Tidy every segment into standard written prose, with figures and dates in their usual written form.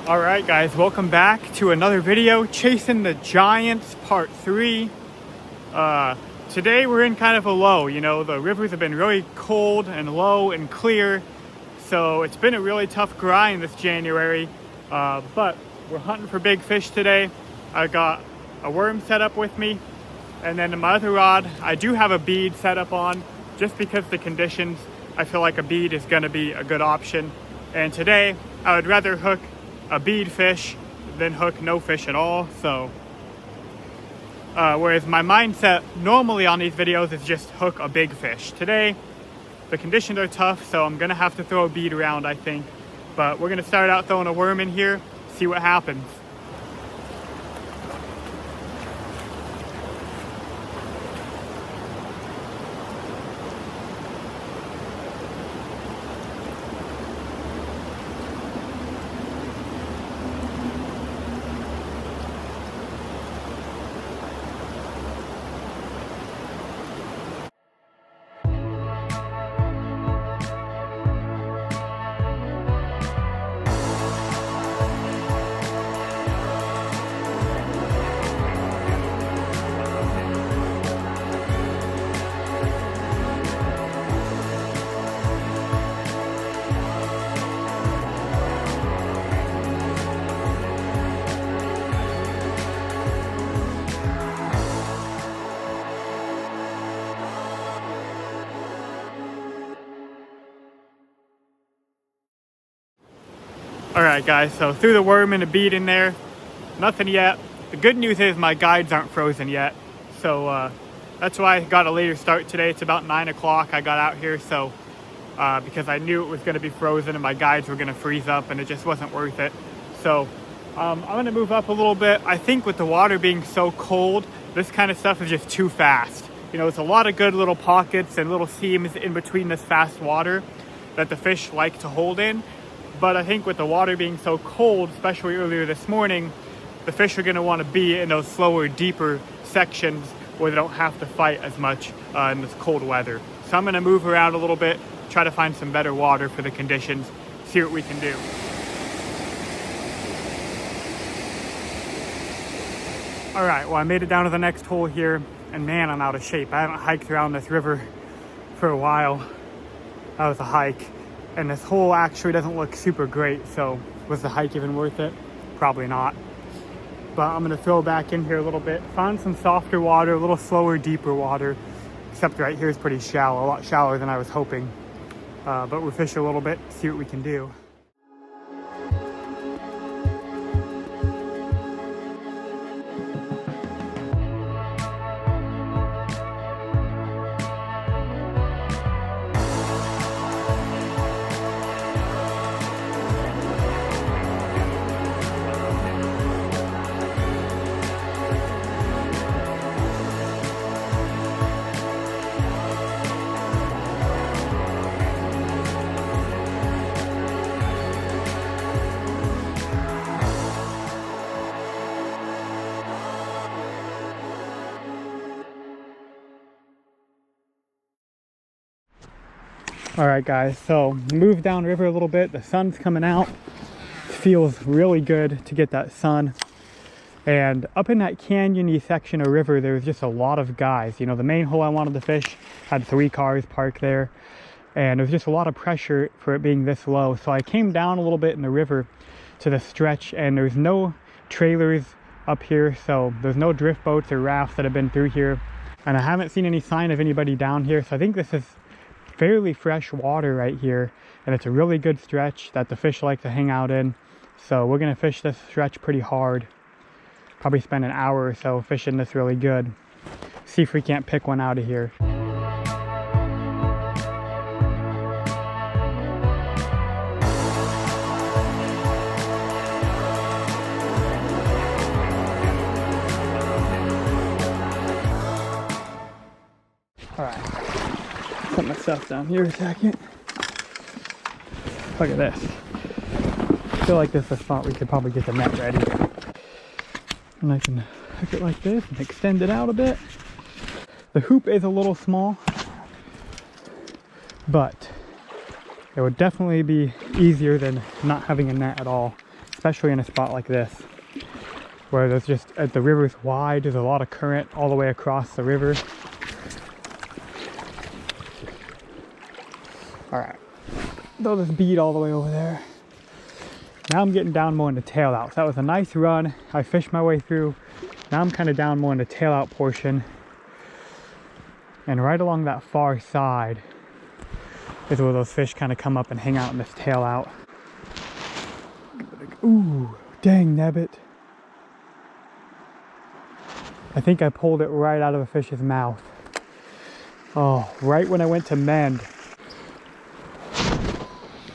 Alright guys, welcome back to another video, Chasing the Giants Part 3. Today we're in kind of a low, the rivers have been really cold and low and clear, so it's been a really tough grind this January, but we're hunting for big fish today. I got a worm set up with me, and then in my other rod, I do have a bead set up on, just because the conditions, I feel like a bead is going to be a good option. And today, I would rather hook a bead fish than hook no fish at all. So whereas my mindset normally on these videos is just hook a big fish. Today the conditions are tough, so I'm gonna have to throw a bead around, I think, but we're gonna start out throwing a worm in here, see what happens. Alright guys, so threw the worm and a bead in there, nothing yet. The good news is my guides aren't frozen yet, so that's why I got a later start today. It's about 9 o'clock I got out here, so because I knew it was going to be frozen and my guides were going to freeze up and it just wasn't worth it. So I'm going to move up a little bit. I think with the water being so cold, this kind of stuff is just too fast. It's a lot of good little pockets and little seams in between this fast water that the fish like to hold in. But I think with the water being so cold, especially earlier this morning, the fish are going to want to be in those slower, deeper sections where they don't have to fight as much in this cold weather. So I'm going to move around a little bit, try to find some better water for the conditions, see what we can do. All right, well, I made it down to the next hole here, and man, I'm out of shape. I haven't hiked around this river for a while. That was a hike. And this hole actually doesn't look super great, so was the hike even worth it? Probably not. But I'm gonna throw back in here a little bit, find some softer water, a little slower, deeper water, except right here is pretty shallow, a lot shallower than I was hoping. But we'll fish a little bit, see what we can do. All right guys, so moved down river a little bit. The sun's coming out. Feels really good to get that sun. And up in that canyony section of river, there was just a lot of guys. The main hole I wanted to fish had 3 cars parked there. And there was just a lot of pressure for it being this low. So I came down a little bit in the river to the stretch, and there's no trailers up here. So there's no drift boats or rafts that have been through here. And I haven't seen any sign of anybody down here. So I think this is fairly fresh water right here, and it's a really good stretch that the fish like to hang out in. So we're gonna fish this stretch pretty hard, probably spend an hour or so fishing this really good, see if we can't pick one out of here. All right, put my stuff down here a second. Look at this. I feel like this is a spot we could probably get the net ready. And I can hook it like this and extend it out a bit. The hoop is a little small, but it would definitely be easier than not having a net at all, especially in a spot like this, where there's just, the river's wide, there's a lot of current all the way across the river. All right, throw this bead all the way over there. Now I'm getting down more into tail out. So that was a nice run. I fished my way through. Now I'm kind of down more in the tail out portion. And right along that far side is where those fish kind of come up and hang out in this tail out. Ooh, dang nabbit. I think I pulled it right out of a fish's mouth. Oh, right when I went to mend.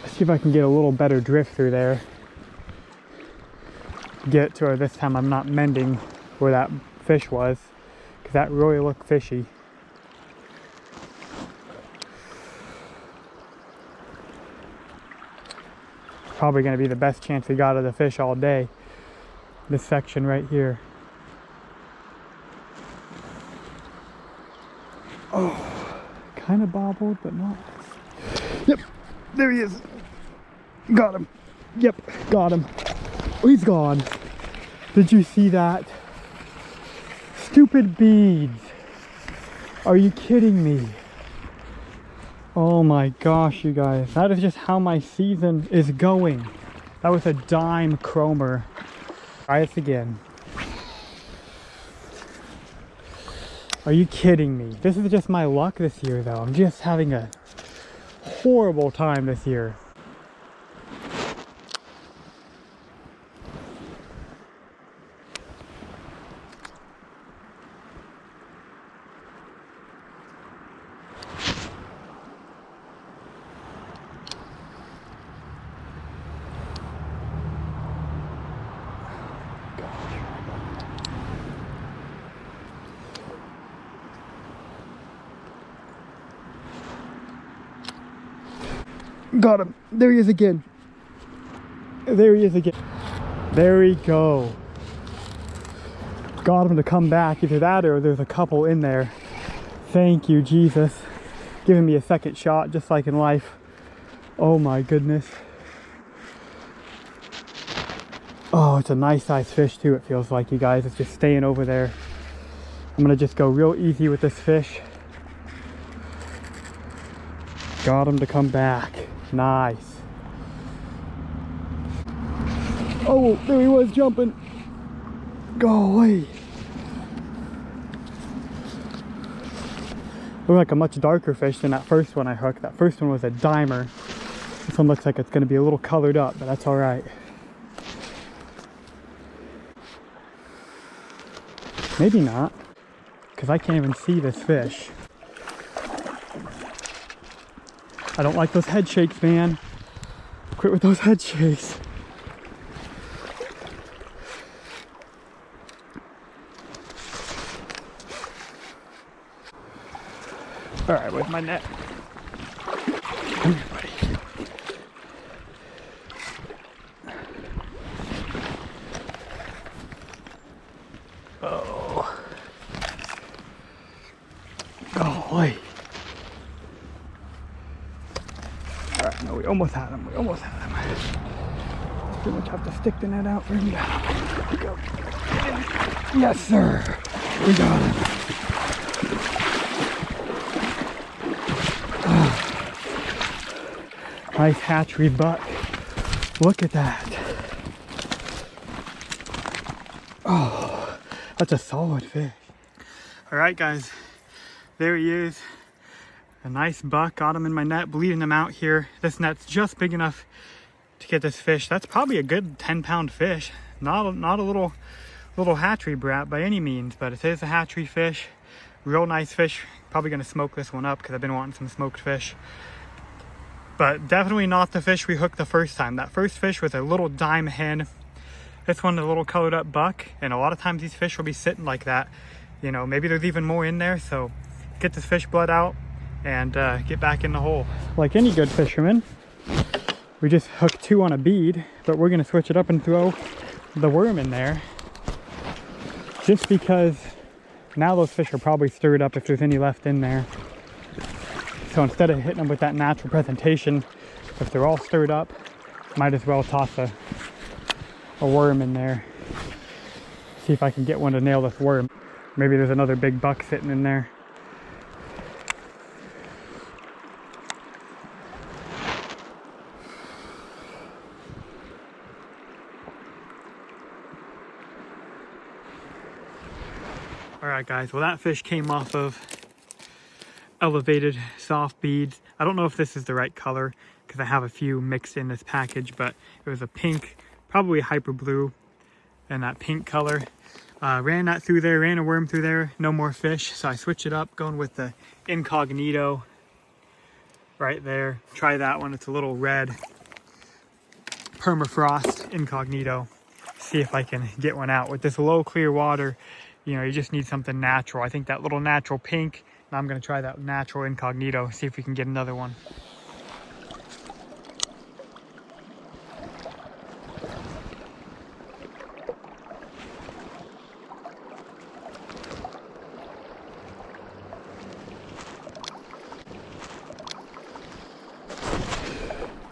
Let's see if I can get a little better drift through there. Get to where this time I'm not mending where that fish was, because that really looked fishy. Probably going to be the best chance we got of the fish all day. This section right here. Oh, kind of bobbled, but not. Yep, there he is. Got him. Yep, got him. Oh, he's gone. Did you see that? Stupid beads. Are you kidding me? Oh my gosh, you guys. That is just how my season is going. That was a dime chromer. Try this again. Are you kidding me? This is just my luck this year though. I'm just having a horrible time this year. Got him. There he is again. There he is again. There we go. Got him to come back. Either that or there's a couple in there. Thank you, Jesus. Giving me a second shot, just like in life. Oh my goodness. Oh, it's a nice sized fish too, it feels like, you guys. It's just staying over there. I'm gonna just go real easy with this fish. Got him to come back. Nice. Oh, there he was jumping. Go away. Looked like a much darker fish than that first one I hooked. That first one was a dimer. This one looks like it's going to be a little colored up, but that's all right. Maybe not, because I can't even see this fish. I don't like those head shakes, man. Quit with those head shakes. All right, with my net. Come here, buddy. Oh. Golly. All right, no, we almost had him. We almost had him. Pretty much have to stick the net out for him. There we go. Yes, sir. We got him. Nice hatchery buck. Look at that. Oh, that's a solid fish. All right, guys, there he is. A nice buck. Got him in my net, bleeding him out here. This net's just big enough to get this fish. That's probably a good 10-pound fish. Not a little hatchery brat by any means, but it is a hatchery fish. Real nice fish. Probably gonna smoke this one up because I've been wanting some smoked fish. But definitely not the fish we hooked the first time. That first fish was a little dime hen. This one, a little colored up buck. And a lot of times these fish will be sitting like that. You know, maybe there's even more in there. So get this fish blood out and get back in the hole. Like any good fisherman, we just hooked 2 on a bead, but we're gonna switch it up and throw the worm in there. Just because now those fish are probably stirred up if there's any left in there. So instead of hitting them with that natural presentation, if they're all stirred up, might as well toss a worm in there. See if I can get one to nail this worm. Maybe there's another big buck sitting in there. Alright guys, well that fish came off of elevated soft beads. I don't know if this is the right color because I have a few mixed in this package, but it was a pink, probably hyper blue, and that pink color. Ran that through there, ran a worm through there, no more fish, so I switched it up, going with the incognito right there. Try that one, it's a little red permafrost incognito. See if I can get one out. With this low clear water, you know, you just need something natural. I think that little natural pink, and I'm gonna try that natural incognito, see if we can get another one.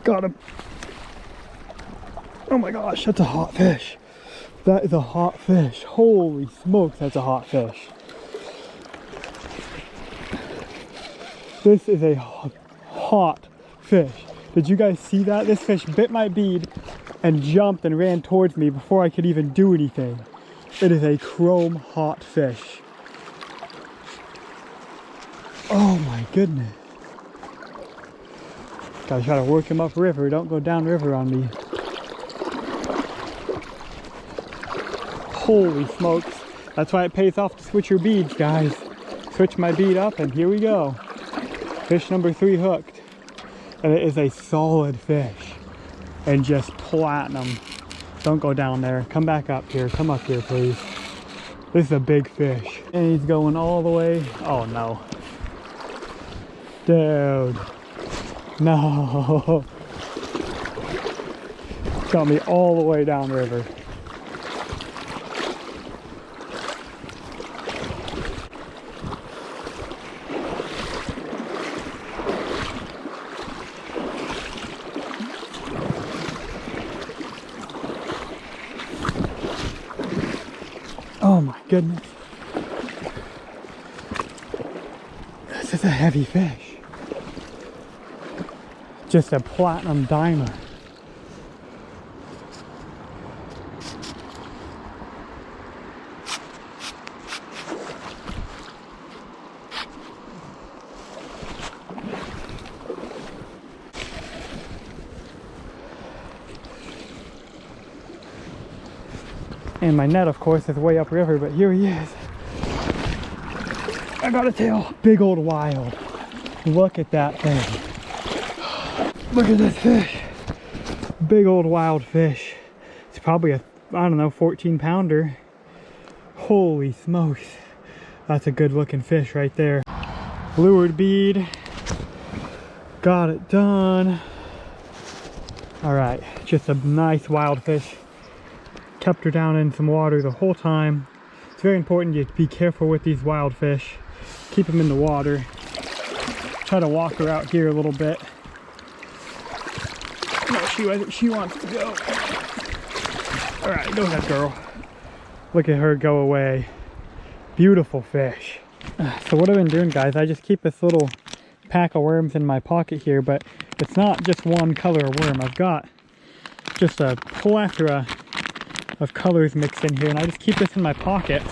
Got him. Oh my gosh, that's a hot fish. That is a hot fish. Holy smokes, that's a hot fish. This is a hot fish. Did you guys see that? This fish bit my bead and jumped and ran towards me before I could even do anything. It is a chrome hot fish. Oh my goodness. Gotta try to work him up river. Don't go down river on me. Holy smokes. That's why it pays off to switch your beads, guys. Switch my bead up and here we go. Fish number 3 hooked. And it is a solid fish. And just platinum. Don't go down there. Come back up here. Come up here, please. This is a big fish. And he's going all the way. Oh no. Dude. No. Got me all the way down river. Oh my goodness. This is a heavy fish. Just a platinum dimer. And my net, of course, is way upriver, but here he is. I got a tail. Big old wild. Look at that thing. Look at this fish. Big old wild fish. It's probably a, I don't know, 14 pounder. Holy smokes. That's a good looking fish right there. Lured bead. Got it done. All right, just a nice wild fish. Kept her down in some water the whole time. It's very important you be careful with these wild fish. Keep them in the water. Try to walk her out here a little bit. No, she wants to go. All right, go ahead, girl. Look at her go away. Beautiful fish. So what I've been doing, guys, I just keep this little pack of worms in my pocket here, but it's not just one color of worm. I've got just a plethora of colors mixed in here, and I just keep this in my pocket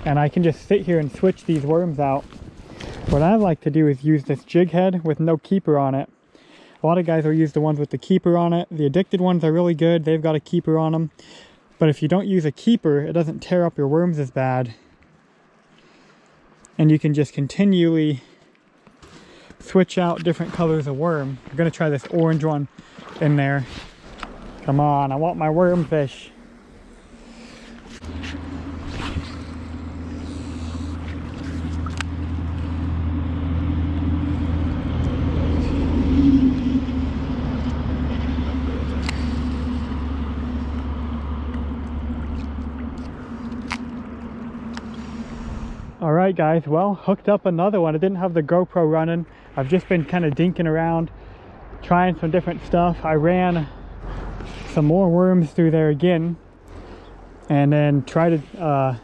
and I can just sit here and switch these worms out. What I like to do is use this jig head with no keeper on it. A lot of guys will use the ones with the keeper on it. The addicted ones are really good. They've got a keeper on them. But if you don't use a keeper, it doesn't tear up your worms as bad. And you can just continually switch out different colors of worm. I'm gonna try this orange one in there. Come on, I want my worm fish. Alright guys, well, hooked up another one. I didn't have the GoPro running. I've just been kind of dinking around, trying some different stuff. I ran some more worms through there again. and then tried a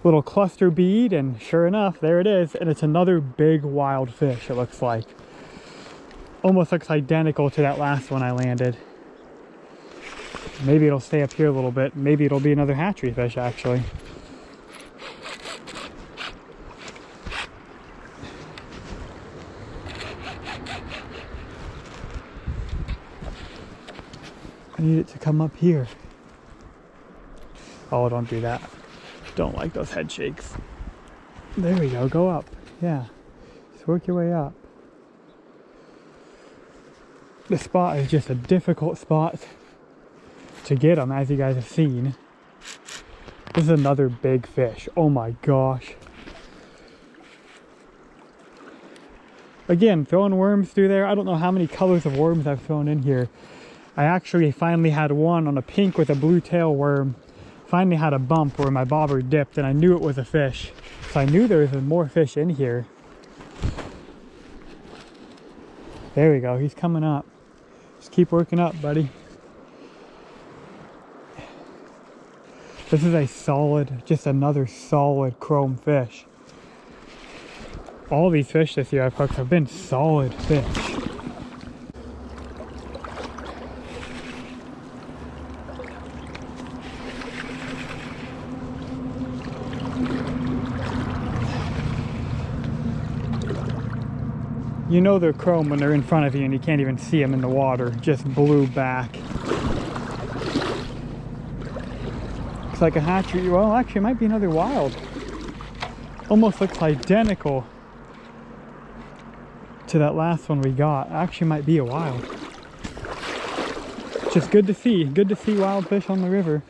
little cluster bead, and sure enough, there it is. And it's another big wild fish, it looks like. Almost looks identical to that last one I landed. Maybe it'll stay up here a little bit. Maybe it'll be another hatchery fish, actually. I need it to come up here. Oh, don't do that. Don't like those head shakes. There we go, go up. Yeah, just work your way up. This spot is just a difficult spot to get them, as you guys have seen. This is another big fish. Oh my gosh. Again, throwing worms through there. I don't know how many colors of worms I've thrown in here. I actually finally had one on a pink with a blue tail worm. Finally had a bump where my bobber dipped, and I knew it was a fish. So I knew there was more fish in here. There we go, he's coming up. Just keep working up, buddy. This is a solid, just another solid chrome fish. All these fish this year I've hooked have been solid fish. You know they're chrome when they're in front of you and you can't even see them in the water. Just blue back. Looks like a hatchery. Well, actually, it might be another wild. Almost looks identical to that last one we got. Actually, might be a wild. Just good to see. Good to see wild fish on the river.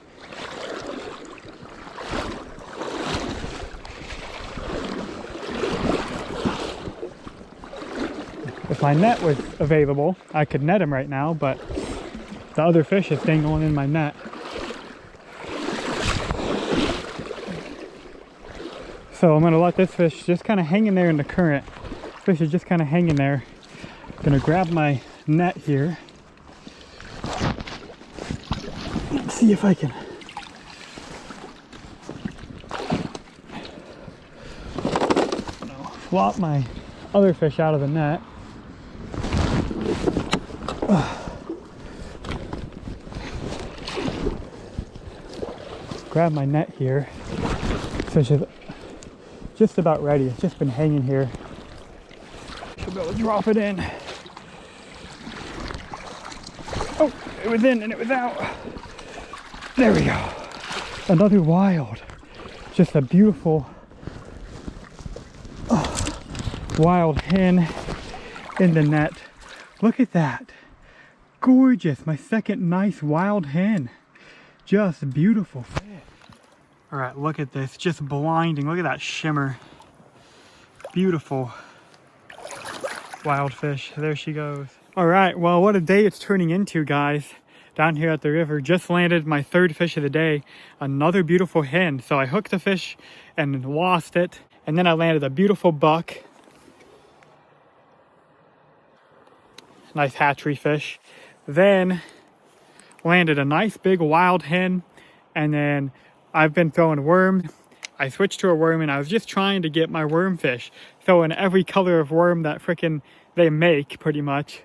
If my net was available, I could net him right now, but the other fish is dangling in my net. So I'm gonna let this fish just kind of hang in there in the current. Fish is just kind of hanging there. Gonna grab my net here. Let's see if I can. Flop my other fish out of the net. Grab my net here. Fish is just about ready. It's just been hanging here. Should be able to drop it in. Oh, it was in and it was out. There we go. Another wild. Just a beautiful wild hen in the net. Look at that. Gorgeous. My second nice wild hen. Just beautiful. All right, look at this. Just blinding. Look at that shimmer. Beautiful wild fish. There she goes. All right, well, what a day it's turning into, guys. Down here at the river, just landed my third fish of the day. Another beautiful hen. So I hooked the fish and lost it. And then I landed a beautiful buck. Nice hatchery fish. Then landed a nice big wild hen, and then I've been throwing worms. I switched to a worm, and I was just trying to get my worm fish. Throwing every color of worm that frickin' they make, pretty much.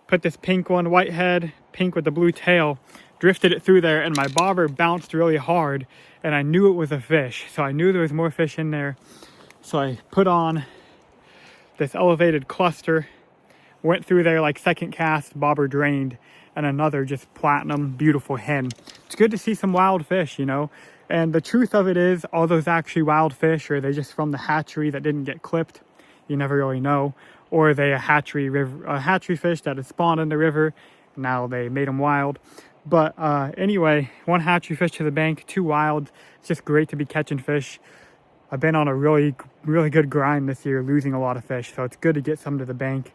Put this pink one, white head, pink with the blue tail, drifted it through there, and my bobber bounced really hard, and I knew it was a fish. So I knew there was more fish in there. So I put on this elevated cluster, went through there like second cast, bobber drained, and another just platinum beautiful hen. It's good to see some wild fish, you know. And the truth of it is, are those actually wild fish, or are they just from the hatchery that didn't get clipped? You never really know. Or are they a hatchery fish that had spawned in the river, now they made them wild? But anyway, one hatchery fish to the bank, 2 wild. It's just great to be catching fish. I've been on a really good grind this year, losing a lot of fish, so it's good to get some to the bank.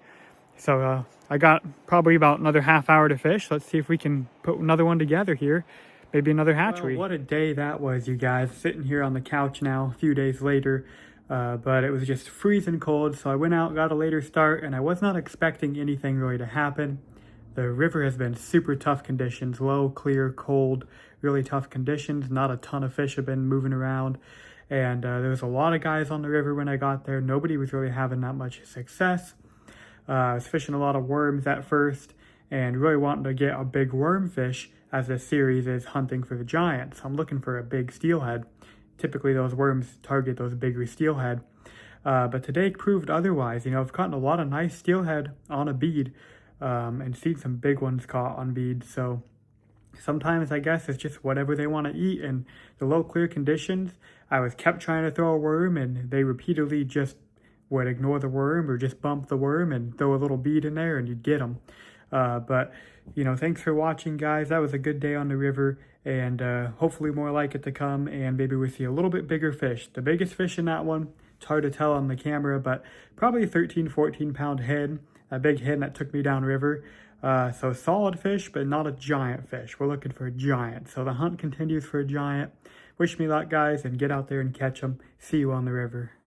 So I got probably about another half hour to fish. Let's see if we can put another one together here. Maybe another hatchery. Well, what a day that was, you guys. Sitting here on the couch now, a few days later. But it was just freezing cold, so I went out, got a later start, and I was not expecting anything really to happen. The river has been super tough conditions, low, clear, cold, really tough conditions. Not a ton of fish have been moving around. And there was a lot of guys on the river when I got there. Nobody was really having that much success. I was fishing a lot of worms at first and really wanting to get a big worm fish as this series is hunting for the giants. I'm looking for a big steelhead. Typically those worms target those bigger steelhead. But today proved otherwise. You know, I've caught a lot of nice steelhead on a bead and seen some big ones caught on beads. So sometimes I guess it's just whatever they want to eat. And the low clear conditions, I was kept trying to throw a worm and they repeatedly just would ignore the worm or just bump the worm and throw a little bead in there and you'd get them. But, you know, thanks for watching, guys. That was a good day on the river, and hopefully more like it to come, and maybe we see a little bit bigger fish. The biggest fish in that one, it's hard to tell on the camera, but probably 13, 14-pound head, a big head that took me downriver. So solid fish, but not a giant fish. We're looking for a giant. So the hunt continues for a giant. Wish me luck, guys, and get out there and catch them. See you on the river.